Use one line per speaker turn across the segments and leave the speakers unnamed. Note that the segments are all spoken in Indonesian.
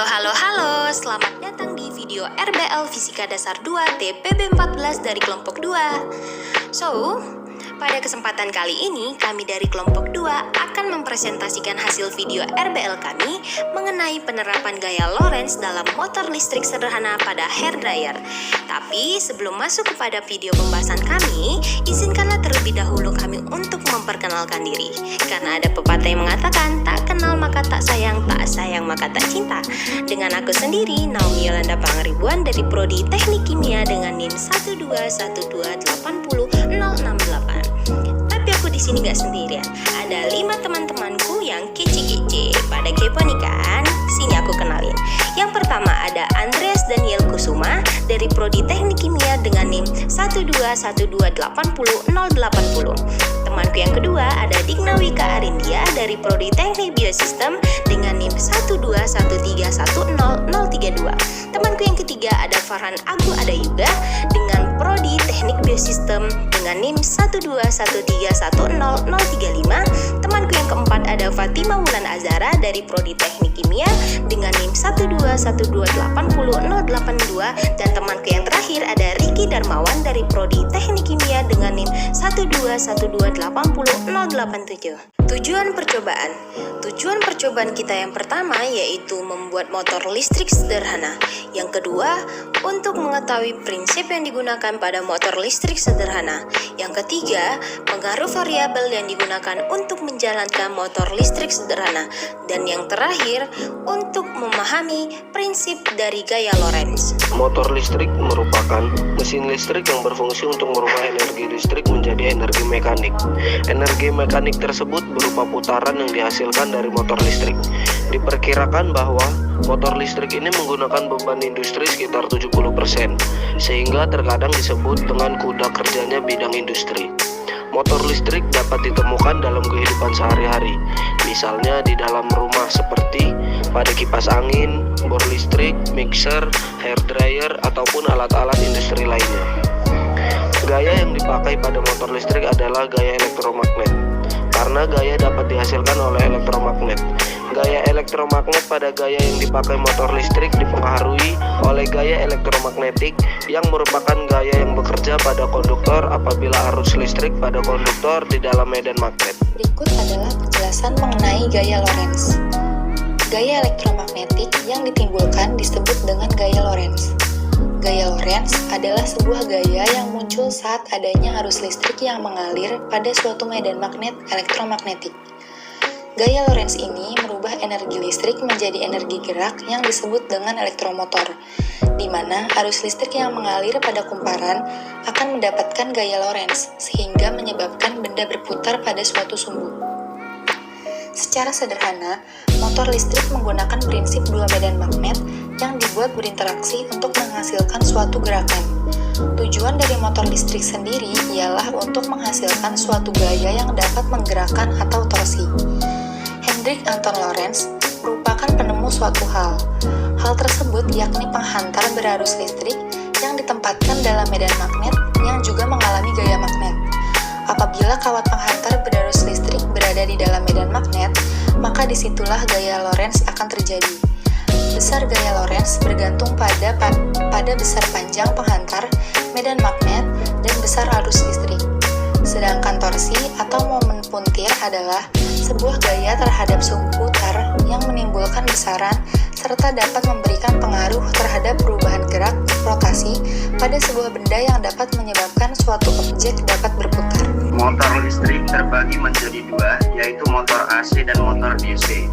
Halo, selamat datang di video RBL Fisika Dasar 2 TPB 14 dari kelompok 2. Pada kesempatan kali ini, kami dari kelompok 2 akan mempresentasikan hasil video RBL kami mengenai penerapan gaya Lorentz dalam motor listrik sederhana pada hair dryer. Tapi sebelum masuk kepada video pembahasan kami, izinkanlah terlebih dahulu kami untuk memperkenalkan diri. Karena ada pepatah yang mengatakan, tak kenal maka tak sayang maka tak cinta. Dengan aku sendiri, Naomi Yolanda Pangaribuan dari Prodi Teknik Kimia dengan NIM 121280068. Tapi aku di sini gak sendirian. Ada 5 teman-temanku yang kece-kece. Pada kepo nih kan? Sini aku kenalin. Yang pertama ada Andreas Daniel Kusuma dari Prodi Teknik Kimia dengan NIM 121280080. Temanku yang kedua ada Digna Wika Arindia dari Prodi Teknik Biosistem dengan NIM 121310032. Temanku yang ketiga ada Farhan Agung Adayuga dengan Prodi Teknik Biosistem dengan NIM 121310035. Temanku yang keempat ada Fatima Wulan Azara dari Prodi Teknik Kimia dengan NIM 121280082. Dan temanku yang terakhir ada Riki Darmawan dari Prodi Teknik Kimia dengan NIM 121280087. Tujuan percobaan kita yang pertama yaitu membuat motor listrik sederhana. Yang kedua, untuk mengetahui prinsip yang digunakan pada motor listrik sederhana. Yang ketiga, pengaruh variabel yang digunakan untuk menjalankan motor listrik sederhana. Dan yang terakhir, untuk memahami prinsip dari gaya Lorentz.
Motor listrik merupakan mesin listrik yang berfungsi untuk merubah energi listrik menjadi energi mekanik. Energi mekanik tersebut berupa putaran yang dihasilkan dari motor listrik. Diperkirakan bahwa motor listrik ini menggunakan beban industri sekitar 70%, sehingga terkadang disebut dengan kuda kerjanya bidang industri. Motor listrik dapat ditemukan dalam kehidupan sehari-hari, misalnya di dalam rumah seperti pada kipas angin, bor listrik, mixer, hair dryer, ataupun alat-alat industri lainnya. Gaya yang dipakai pada motor listrik adalah gaya elektromagnet, karena gaya dapat dihasilkan oleh elektromagnet. Gaya elektromagnet pada gaya yang dipakai motor listrik dipengaruhi oleh gaya elektromagnetik yang merupakan gaya yang bekerja pada konduktor apabila arus listrik pada konduktor di dalam medan magnet.
Berikut adalah penjelasan mengenai gaya Lorentz. Gaya elektromagnetik yang ditimbulkan disebut dengan gaya Lorentz. Gaya Lorentz adalah sebuah gaya yang muncul saat adanya arus listrik yang mengalir pada suatu medan magnet elektromagnetik. Gaya Lorentz ini merubah energi listrik menjadi energi gerak yang disebut dengan elektromotor, di mana arus listrik yang mengalir pada kumparan akan mendapatkan gaya Lorentz, sehingga menyebabkan benda berputar pada suatu sumbu. Secara sederhana, motor listrik menggunakan prinsip dua medan magnet yang dibuat berinteraksi untuk menghasilkan suatu gerakan. Tujuan dari motor listrik sendiri ialah untuk menghasilkan suatu gaya yang dapat menggerakkan atau torsi. Hendrik Anton Lorentz merupakan penemu suatu hal. Hal tersebut yakni penghantar berarus listrik yang ditempatkan dalam medan magnet yang juga mengalami gaya magnet. Apabila kawat penghantar berarus listrik berada di dalam medan magnet, maka disitulah gaya Lorentz akan terjadi. Besar gaya Lorentz bergantung pada besar panjang penghantar, medan magnet, dan besar arus listrik. Sedangkan torsi atau momen puntir adalah sebuah gaya terhadap sumbu putar yang menimbulkan besaran serta dapat memberikan pengaruh terhadap perubahan gerak rotasi pada sebuah benda yang dapat menyebabkan suatu objek dapat berputar.
Motor listrik terbagi menjadi dua, yaitu motor AC dan motor DC.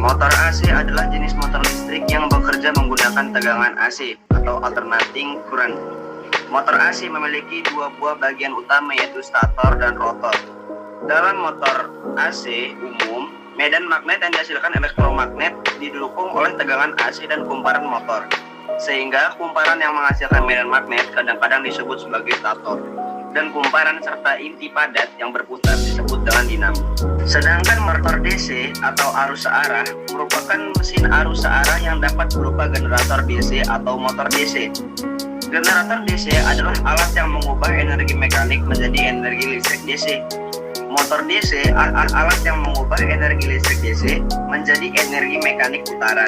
Motor AC adalah jenis motor listrik yang bekerja menggunakan tegangan AC atau alternating current. Motor AC memiliki dua buah bagian utama, yaitu stator dan rotor. Dalam motor AC umum, medan magnet yang dihasilkan elektromagnet didukung oleh tegangan AC dan kumparan motor, sehingga kumparan yang menghasilkan medan magnet kadang-kadang disebut sebagai stator, dan kumparan serta inti padat yang berputar disebut dengan dinamo. Sedangkan motor DC atau arus searah merupakan mesin arus searah yang dapat berupa generator DC atau motor DC. Generator DC adalah alat yang mengubah energi mekanik menjadi energi listrik DC. Motor DC alat yang mengubah energi listrik DC menjadi energi mekanik putaran.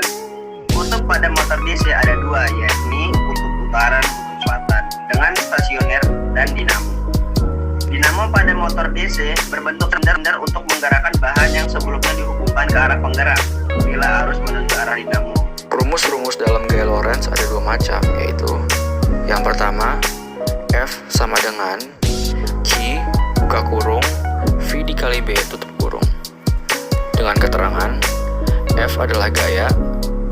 Bentuk pada motor DC ada dua, yakni kutub utara dan kutub selatan dengan stasioner dan dinamo. Dinamo pada motor DC berbentuk sender untuk menggerakkan bahan yang sebelumnya dihubungkan ke arah penggerak bila arus menuju arah dinamo.
Rumus-rumus dalam gaya Lorentz ada dua macam, yaitu yang pertama, F sama dengan Q buka kurung V dikali B tutup kurung. Dengan keterangan, F adalah gaya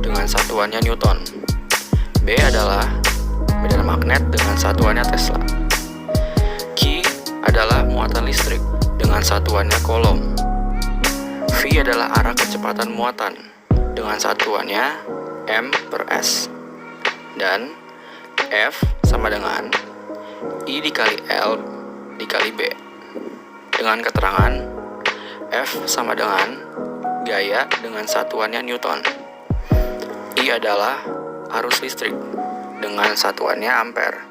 dengan satuannya Newton. B adalah medan magnet dengan satuannya Tesla. Q adalah muatan listrik dengan satuannya Coulomb. V adalah arah kecepatan muatan dengan satuannya M/S. Dan F sama dengan I dikali L dikali B. Dengan keterangan, F sama dengan gaya dengan satuannya Newton. I adalah arus listrik dengan satuannya ampere.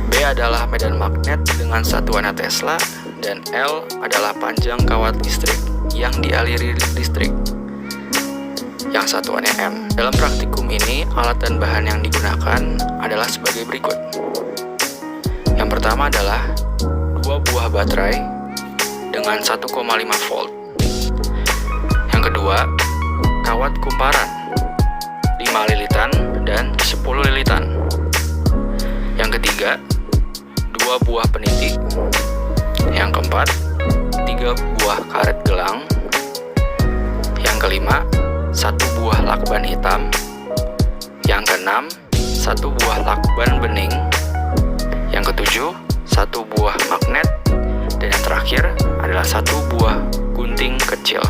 B adalah medan magnet dengan satuannya Tesla, dan L adalah panjang kawat listrik yang dialiri listrik yang satuannya M. Dalam praktikum ini, alat dan bahan yang digunakan adalah sebagai berikut. Yang pertama adalah 2 buah baterai dengan 1,5 volt. Yang kedua, kawat kumparan 5 lilitan dan 10 lilitan. Yang ketiga, 2 buah peniti. Yang keempat, 3 buah karet gelang. Yang kelima, 1 buah lakban hitam. Yang keenam, 1 buah lakban bening. Yang ketujuh, 1 buah magnet. Dan yang terakhir adalah 1 buah gunting kecil.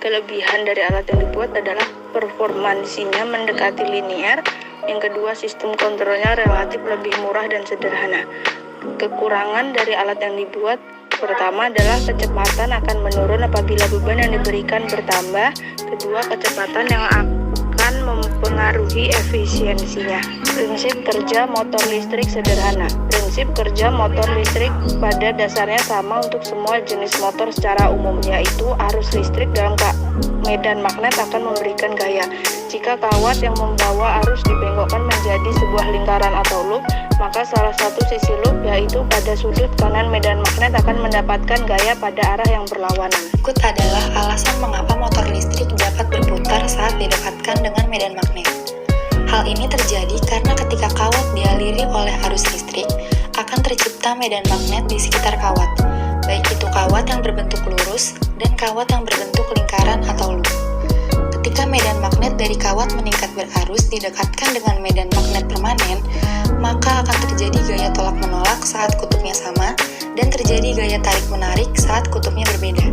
kelebihan dari alat yang dibuat adalah performansinya mendekati linear. Yang kedua, sistem kontrolnya relatif lebih murah dan sederhana. Kekurangan dari alat yang dibuat pertama adalah kecepatan akan menurun apabila beban yang diberikan bertambah. Kedua, kecepatan yang akan mempengaruhi efisiensinya. Prinsip kerja motor listrik sederhana. Prinsip kerja motor listrik pada dasarnya sama untuk semua jenis motor secara umum, yaitu arus listrik dalam medan magnet akan memberikan gaya. Jika kawat yang membawa arus dibengkokkan menjadi sebuah lingkaran atau loop, maka salah satu sisi loop, yaitu pada sudut kanan medan magnet, akan mendapatkan gaya pada arah yang berlawanan.
Berikut adalah alasan mengapa motor listrik dapat berputar saat didekatkan dengan medan magnet. Hal ini terjadi karena ketika kawat dialiri oleh arus listrik, akan tercipta medan magnet di sekitar kawat, baik itu kawat yang berbentuk lurus dan kawat yang berbentuk lingkaran atau loop. Ketika medan magnet dari kawat meningkat berarus didekatkan dengan medan magnet permanen, maka akan terjadi gaya tolak-menolak saat kutubnya sama dan terjadi gaya tarik-menarik saat kutubnya berbeda.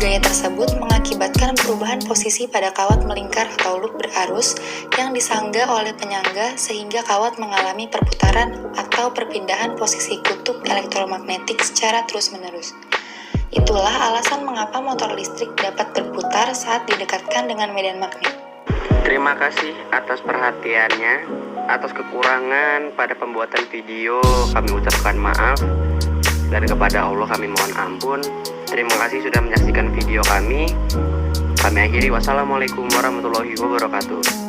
Gaya tersebut mengakibatkan perubahan posisi pada kawat melingkar atau loop berarus yang disangga oleh penyangga sehingga kawat mengalami perputaran atau perpindahan posisi kutub elektromagnetik secara terus-menerus. Itulah alasan mengapa motor listrik dapat berputar saat didekatkan dengan medan magnet.
Terima kasih atas perhatiannya. Atas kekurangan pada pembuatan video kami ucapkan maaf, dan kepada Allah kami mohon ampun. Terima kasih sudah menyaksikan video kami. Kami akhiri, wassalamualaikum warahmatullahi wabarakatuh.